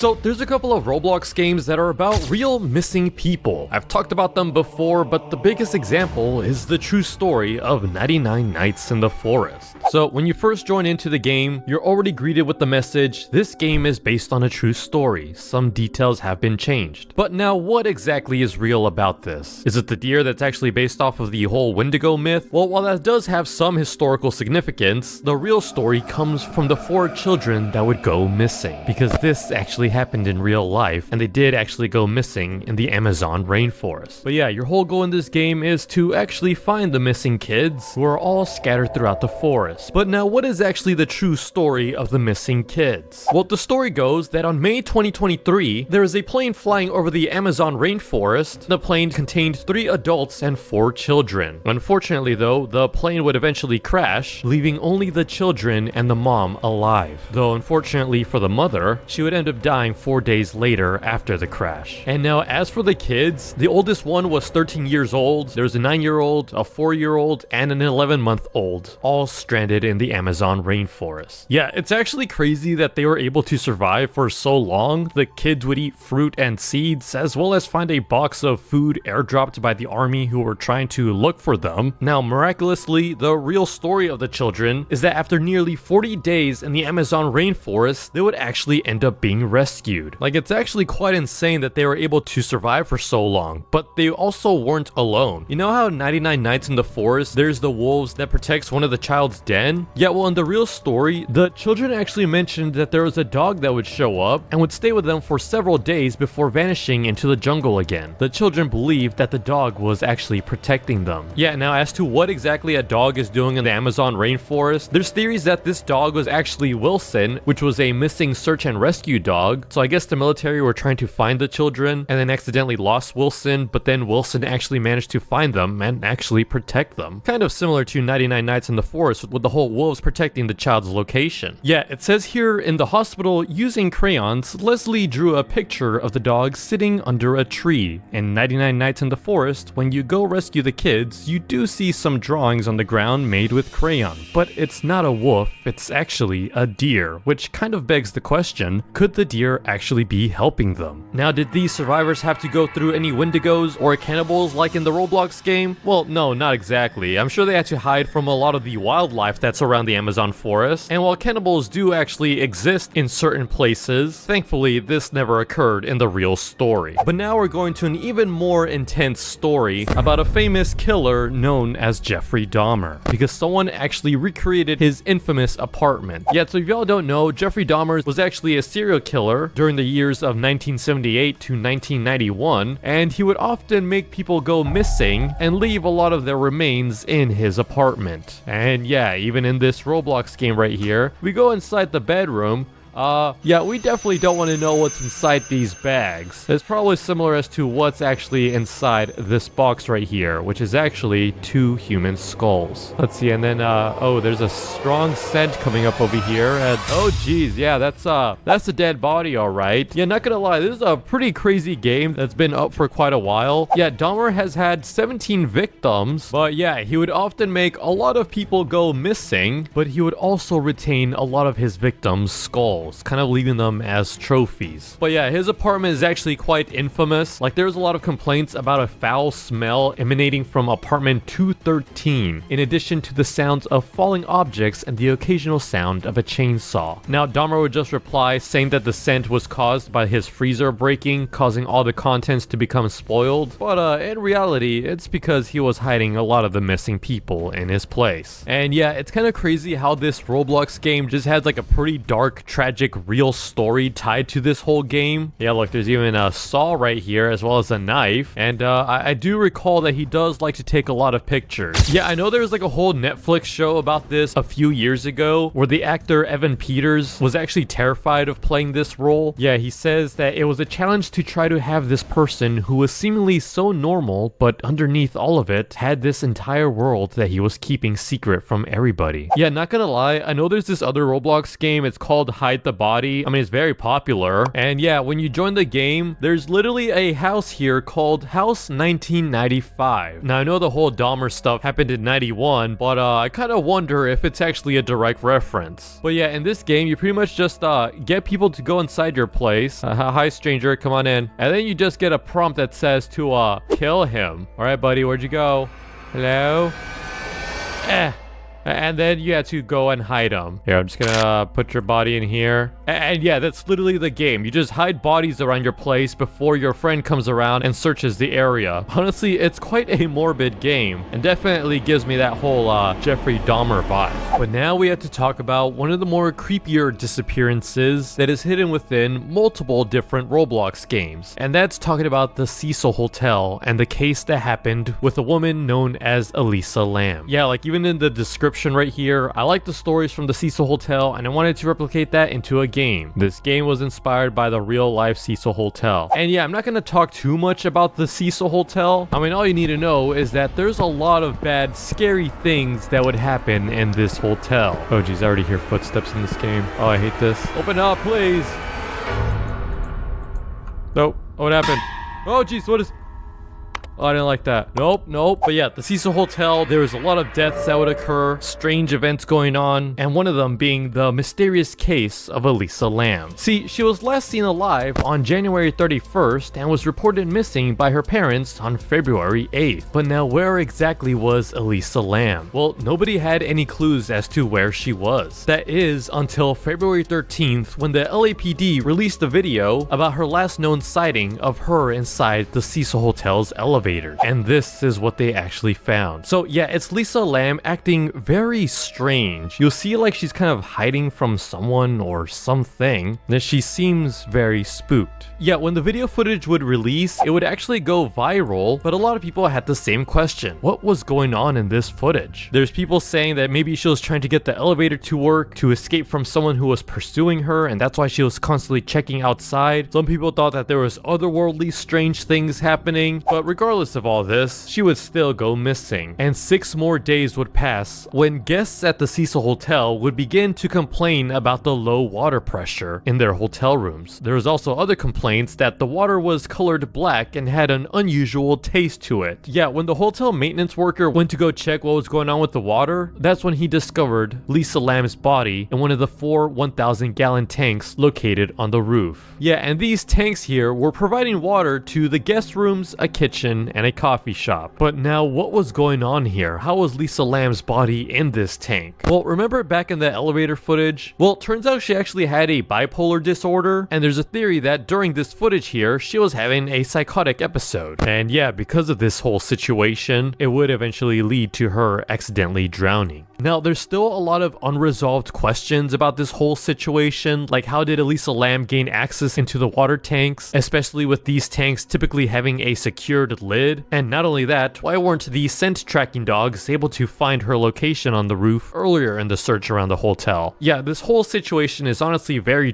So there's a couple of Roblox games that are about real missing people. I've talked about them before, but the biggest example is the true story of 99 Nights in the Forest. So when you first join into the game, you're already greeted with the message, this game is based on a true story. Some details have been changed. But now what exactly is real about this? Is it the deer that's actually based off of the whole Wendigo myth? Well, while that does have some historical significance, the real story comes from the 4 children that would go missing. Because this actually happened in real life, and they did actually go missing in the Amazon rainforest. But yeah, your whole goal in this game is to actually find the missing kids who are all scattered throughout the forest. But now what is actually the true story of the missing kids? Well, the story goes that on May 2023, there is a plane flying over the Amazon rainforest. The plane contained 3 adults and 4 children. Unfortunately though, the plane would eventually crash, leaving only the children and the mom alive. Though unfortunately for the mother, she would end up dying 4 days later after the crash. And now as for the kids, the oldest one was 13 years old, there's a 9-year-old, a 4-year-old, and an 11-month-old, all stranded in the Amazon rainforest. Yeah, it's actually crazy that they were able to survive for so long. The kids would eat fruit and seeds, as well as find a box of food airdropped by the army who were trying to look for them. Now, miraculously, the real story of the children is that after nearly 40 days in the Amazon rainforest, they would actually end up being rescued. Like, it's actually quite insane that they were able to survive for so long, but they also weren't alone. You know how 99 Nights in the Forest, there's the wolves that protects one of the child's den? Yeah, well, in the real story, the children actually mentioned that there was a dog that would show up and would stay with them for several days before vanishing into the jungle again. The children believed that the dog was actually protecting them. Yeah, now as to what exactly a dog is doing in the Amazon rainforest, there's theories that this dog was actually Wilson, which was a missing search and rescue dog. So I guess the military were trying to find the children and then accidentally lost Wilson, but then Wilson actually managed to find them and actually protect them. Kind of similar to 99 Nights in the Forest with the whole wolves protecting the child's location. Yeah, it says here in the hospital, using crayons, Leslie drew a picture of the dog sitting under a tree. In 99 Nights in the Forest, when you go rescue the kids, you do see some drawings on the ground made with crayon. But it's not a wolf, it's actually a deer, which kind of begs the question, could the deer actually be helping them? Now, did these survivors have to go through any wendigos or cannibals like in the Roblox game? Well, no, not exactly. I'm sure they had to hide from a lot of the wildlife that's around the Amazon forest, and while cannibals do actually exist in certain places, thankfully this never occurred in the real story. But now we're going to an even more intense story about a famous killer known as Jeffrey Dahmer, because someone actually recreated his infamous apartment. Yeah, so if y'all don't know, Jeffrey Dahmer was actually a serial killer during the years of 1978 to 1991, and he would often make people go missing and leave a lot of their remains in his apartment. And yeah, even in this Roblox game right here, we go inside the bedroom. Yeah, we definitely don't want to know what's inside these bags. It's probably similar as to what's actually inside this box right here, which is actually 2 human skulls. Let's see, and then, oh, there's a strong scent coming up over here, and, oh, geez, yeah, that's a dead body, alright. Yeah, not gonna lie, this is a pretty crazy game that's been up for quite a while. Yeah, Dahmer has had 17 victims, but yeah, he would often make a lot of people go missing, but he would also retain a lot of his victims' skulls, kind of leaving them as trophies. But yeah, his apartment is actually quite infamous. Like, there's a lot of complaints about a foul smell emanating from apartment 213, in addition to the sounds of falling objects and the occasional sound of a chainsaw. Now, Dahmer would just reply saying that the scent was caused by his freezer breaking, causing all the contents to become spoiled. But in reality, it's because he was hiding a lot of the missing people in his place. And yeah, it's kind of crazy how this Roblox game just has like a pretty dark, tragic real story tied to this whole game. Yeah, look, there's even a saw right here as well as a knife, and I do recall that he does like to take a lot of pictures. Yeah, I know there was like a whole Netflix show about this a few years ago where the actor Evan Peters was actually terrified of playing this role. Yeah, he says that it was a challenge to try to have this person who was seemingly so normal, but underneath all of it had this entire world that he was keeping secret from everybody. Yeah, not gonna lie, I know there's this other Roblox game, it's called Hide the body. I mean, it's very popular. And yeah, when you join the game, there's literally a house here called House 1995. Now, I know the whole Dahmer stuff happened in 91, but I kind of wonder if it's actually a direct reference. But yeah, in this game, you pretty much just get people to go inside your place. Hi, stranger, come on in. And then you just get a prompt that says to kill him. All right, buddy, where'd you go? Hello? And then you have to go and hide them. Here, I'm just gonna put your body in here. And yeah, that's literally the game. You just hide bodies around your place before your friend comes around and searches the area. Honestly, it's quite a morbid game and definitely gives me that whole Jeffrey Dahmer vibe. But now we have to talk about one of the more creepier disappearances that is hidden within multiple different Roblox games. And that's talking about the Cecil Hotel and the case that happened with a woman known as Elisa Lam. Yeah, like even in the description right here, I like the stories from the Cecil Hotel and I wanted to replicate that into a game. This game was inspired by the real life Cecil Hotel. And yeah, I'm not going to talk too much about the Cecil Hotel. I mean, all you need to know is that there's a lot of bad, scary things that would happen in this hotel. Oh geez, I already hear footsteps in this game. Oh, I hate this. Open up, please. Nope. Oh, what happened? Oh geez, what is... Oh, I didn't like that. Nope. But yeah, the Cecil Hotel, there was a lot of deaths that would occur, strange events going on, and one of them being the mysterious case of Elisa Lam. See, she was last seen alive on January 31st and was reported missing by her parents on February 8th. But now, where exactly was Elisa Lam? Well, nobody had any clues as to where she was. That is until February 13th when the LAPD released a video about her last known sighting of her inside the Cecil Hotel's elevator. And this is what they actually found. So yeah, it's Lisa Lam acting very strange. You'll see like she's kind of hiding from someone or something, and she seems very spooked. Yeah, when the video footage would release, it would actually go viral, but a lot of people had the same question. What was going on in this footage? There's people saying that maybe she was trying to get the elevator to work to escape from someone who was pursuing her, and that's why she was constantly checking outside. Some people thought that there was otherworldly strange things happening, but regardless of all this, she would still go missing. And 6 more days would pass when guests at the Cecil Hotel would begin to complain about the low water pressure in their hotel rooms. There was also other complaints that the water was colored black and had an unusual taste to it. Yeah, when the hotel maintenance worker went to go check what was going on with the water, that's when he discovered Lisa Lam's body in one of the 4 1,000-gallon tanks located on the roof. Yeah, and these tanks here were providing water to the guest rooms, a kitchen, and a coffee shop. But now, what was going on here? How was Lisa Lam's body in this tank? Well, remember back in the elevator footage? Well, turns out she actually had a bipolar disorder, and there's a theory that during this footage here, she was having a psychotic episode. And yeah, because of this whole situation, it would eventually lead to her accidentally drowning. Now, there's still a lot of unresolved questions about this whole situation, like how did Elisa Lam gain access into the water tanks, especially with these tanks typically having a secured lid? And not only that, why weren't the scent tracking dogs able to find her location on the roof earlier in the search around the hotel? Yeah, this whole situation is honestly very